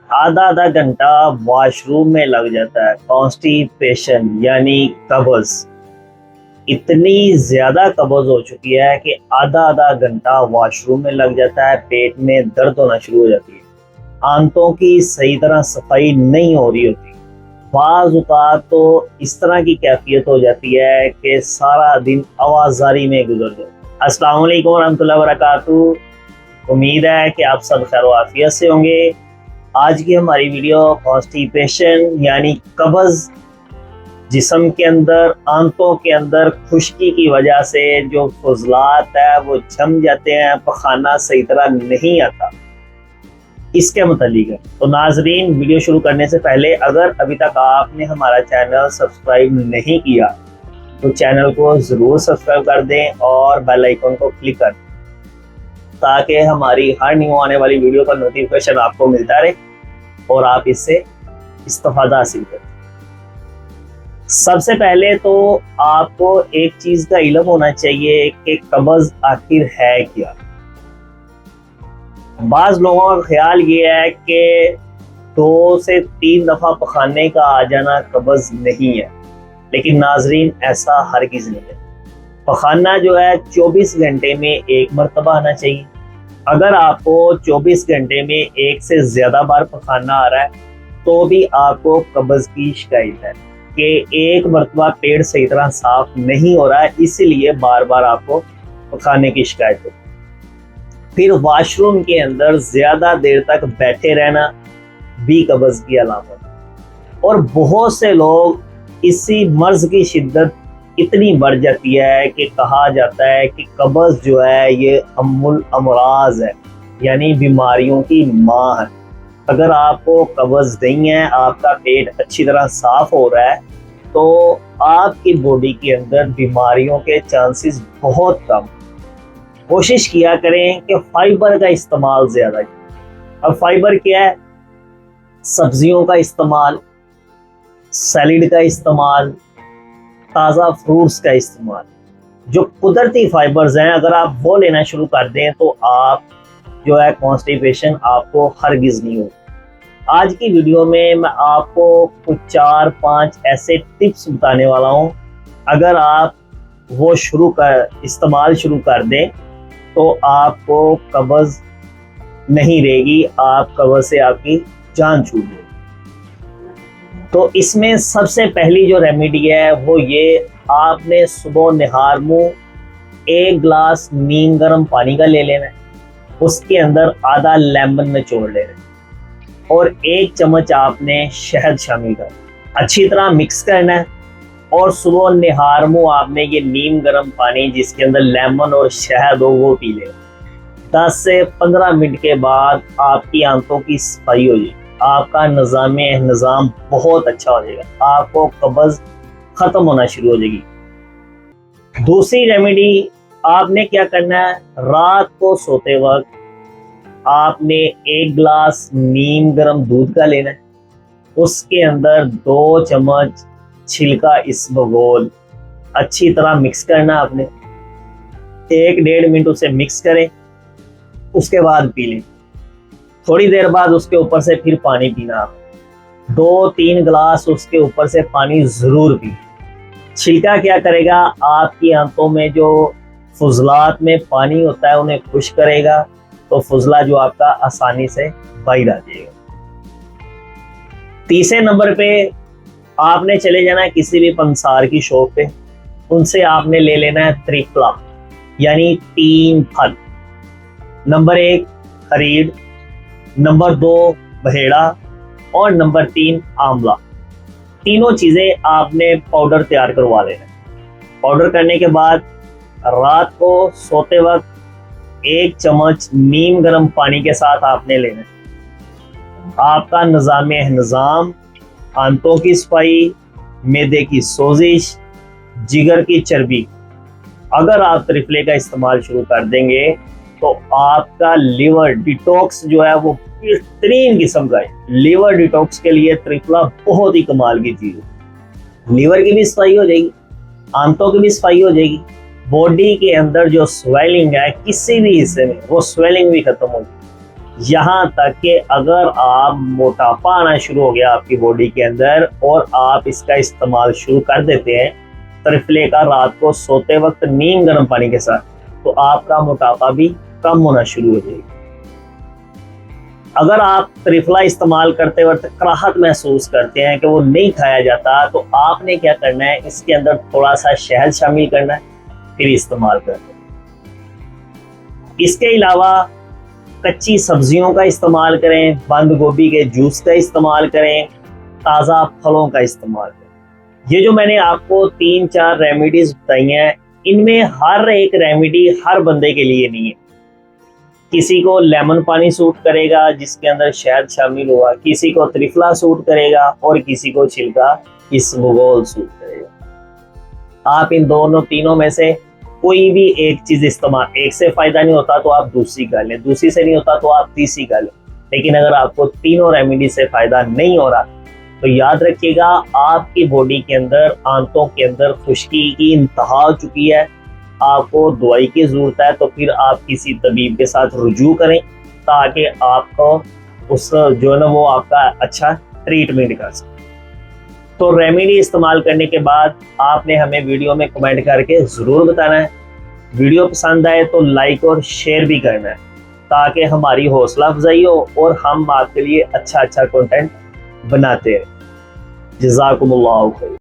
आधा आधा घंटा वॉशरूम में लग जाता है। कॉन्स्टिपेशन यानी कब्ज, इतनी ज्यादा कब्ज हो चुकी है कि आधा आधा घंटा वॉशरूम में लग जाता है। पेट में दर्द होना शुरू हो जाती है, आंतों की सही तरह सफाई नहीं हो रही होती। बाज़ औक़ात तो इस तरह की कैफियत हो जाती है कि सारा दिन आवाज़ारी में गुजर जाए। अस्सलाम वालेकुम रहमतुल्लाहि व बरकातुहू। उम्मीद है कि आप सब खैर आफियत से होंगे। आज की हमारी वीडियो कॉन्स्टिपेशन यानी कब्ज़, जिस्म के अंदर, आंतों के अंदर खुश्की की वजह से जो फुजलात है वो जम जाते हैं, पखाना सही तरह नहीं आता, इसके मुतालिक है। तो नाजरीन, वीडियो शुरू करने से पहले अगर अभी तक आपने हमारा चैनल सब्सक्राइब नहीं किया तो चैनल को ज़रूर सब्सक्राइब कर दें और बेल आइकन को क्लिक कर दें ताकि हमारी हर न्यू आने वाली वीडियो का नोटिफिकेशन आपको मिलता रहे और आप इससे इस्तेफादा हासिल करें। सबसे पहले तो आपको एक चीज़ का इल्म होना चाहिए कि कब्ज़ आखिर है क्या। बाज़ लोगों का ख्याल ये है कि 2 से 3 दफ़ा पखाने का आ जाना कब्ज़ नहीं है, लेकिन नाजरीन ऐसा हरगिज़ नहीं है। पखाना जो है 24 घंटे में एक मरतबा आना चाहिए। अगर आपको 24 घंटे में एक से ज़्यादा बार पखाना आ रहा है तो भी आपको कब्ज़ की शिकायत है कि एक मरतबा पेट सही तरह साफ नहीं हो रहा है, इसीलिए बार बार आपको पखाने की शिकायत हो। फिर वॉशरूम के अंदर ज़्यादा देर तक बैठे रहना भी कब्ज़ की अलामत। और बहुत से लोग इसी मर्ज़ की शिद्दत इतनी बढ़ जाती है कि कहा जाता है कि कब्ज़ जो है ये अम्मुल अमराज है, यानी बीमारियों की माँ है। अगर आपको कब्ज़ नहीं है, आपका पेट अच्छी तरह साफ हो रहा है, तो आपकी बॉडी के अंदर बीमारियों के चांसेस बहुत कम। कोशिश किया करें कि फाइबर का इस्तेमाल ज़्यादा करें। अब फाइबर क्या है? सब्जियों का इस्तेमाल, सैलिड का इस्तेमाल, ताज़ा फ्रूट्स का इस्तेमाल, जो कुदरती फाइबर्स हैं, अगर आप वो लेना शुरू कर दें तो आप जो है कॉन्स्टिपेशन आपको हरगिज़ नहीं होगी। आज की वीडियो में मैं आपको कुछ 4-5 ऐसे टिप्स बताने वाला हूँ। अगर आप वो इस्तेमाल शुरू कर दें तो आपको कब्ज़ नहीं रहेगी, आप कब्ज़ से आपकी जान छूट जाएगी। तो इसमें सबसे पहली जो रेमेडी है वो ये, आपने सुबह निहार मुँह 1 गिलास नीम गर्म पानी का ले लेना है, उसके अंदर आधा लेमन निचोड़ लेना है और 1 चम्मच आपने शहद शामिल करना, अच्छी तरह मिक्स करना है। और सुबह निहार मुँह आपने ये नीम गर्म पानी जिसके अंदर लेमन और शहद हो वो पी लेना। 10 से 15 मिनट के बाद आपकी आंतों की सफाई हो जाएगी, आपका निज़ाम बहुत अच्छा हो जाएगा, आपको कब्ज़ ख़त्म होना शुरू हो जाएगी। दूसरी रेमेडी, आपने क्या करना है, रात को सोते वक्त आपने 1 गिलास नीम गर्म दूध का लेना है, उसके अंदर 2 चम्मच छिलका इसबगोल अच्छी तरह मिक्स करना है। आपने 1-1.5 मिनट उसे मिक्स करें, उसके बाद पी लें। थोड़ी देर बाद उसके ऊपर से फिर पानी पीना, आप 2-3 गिलास उसके ऊपर से पानी ज़रूर पी। छिलका क्या करेगा, आपकी आंतों में जो फुजलात में पानी होता है उन्हें खुश करेगा, तो फुजला जो आपका आसानी से बाहर आ जाएगा। तीसरे नंबर पे आपने चले जाना है किसी भी पंसार की शॉप पे, उनसे आपने ले लेना है त्रिफला यानी 3 फल। नंबर 1 खरीड, नंबर 2 बहेड़ा और नंबर 3 आंवला। तीनों चीज़ें आपने पाउडर तैयार करवा लेना। पाउडर करने के बाद रात को सोते वक्त 1 चम्मच नीम गर्म पानी के साथ आपने लेना है। आपका निज़ाम, आंतों की सफाई, मैदे की सोजिश, जिगर की चर्बी, अगर आप त्रिफले का इस्तेमाल शुरू कर देंगे तो आपका लीवर डिटॉक्स जो है वो बेहतरीन किस्म का है। लीवर डिटॉक्स के लिए त्रिफला बहुत ही कमाल की चीज़ है। लीवर की भी सफाई हो जाएगी, आंतों की भी सफाई हो जाएगी, बॉडी के अंदर जो स्वेलिंग है किसी भी हिस्से में वो स्वेलिंग भी खत्म हो जाएगी। यहाँ तक कि अगर आप मोटापा आना शुरू हो गया आपकी बॉडी के अंदर और आप इसका इस्तेमाल शुरू कर देते हैं त्रिफले का रात को सोते वक्त नीम गर्म पानी के साथ, तो आपका मोटापा भी कम होना शुरू हो जाएगा। अगर आप त्रिफला इस्तेमाल करते वक्त कराहत महसूस करते हैं कि वो नहीं खाया जाता, तो आपने क्या करना है, इसके अंदर थोड़ा सा शहद शामिल करना है, फिर इस्तेमाल करना है। इसके अलावा कच्ची सब्जियों का इस्तेमाल करें, बंद गोभी के जूस का इस्तेमाल करें, ताज़ा फलों का इस्तेमाल करें। ये जो मैंने आपको 3-4 रेमेडीज बताई हैं, इनमें हर एक रेमेडी हर बंदे के लिए नहीं है। किसी को लेमन पानी सूट करेगा जिसके अंदर शहद शामिल हुआ, किसी को त्रिफला सूट करेगा और किसी को छिलका इसबगोल सूट करेगा। आप इन दोनों तीनों में से कोई भी एक चीज इस्तेमाल, एक से फायदा नहीं होता तो आप दूसरी कर लें, दूसरी से नहीं होता तो आप तीसरी कर लें। लेकिन अगर आपको तीनों रेमेडी से फायदा नहीं हो रहा तो याद रखिएगा, आपकी बॉडी के अंदर, आंतों के अंदर खुश्की की इंतहा हो चुकी है, आपको दवाई की जरूरत है। तो फिर आप किसी तबीब के साथ रुजू करें ताकि आपको उस जो है ना वो आपका अच्छा ट्रीटमेंट कर सके। तो रेमेडी इस्तेमाल करने के बाद आपने हमें वीडियो में कमेंट करके ज़रूर बताना है। वीडियो पसंद आए तो लाइक और शेयर भी करना है ताकि हमारी हौसला अफजाई हो और हम आपके लिए अच्छा कंटेंट बनाते हैं। जज़ाकुमुल्लाह खैर।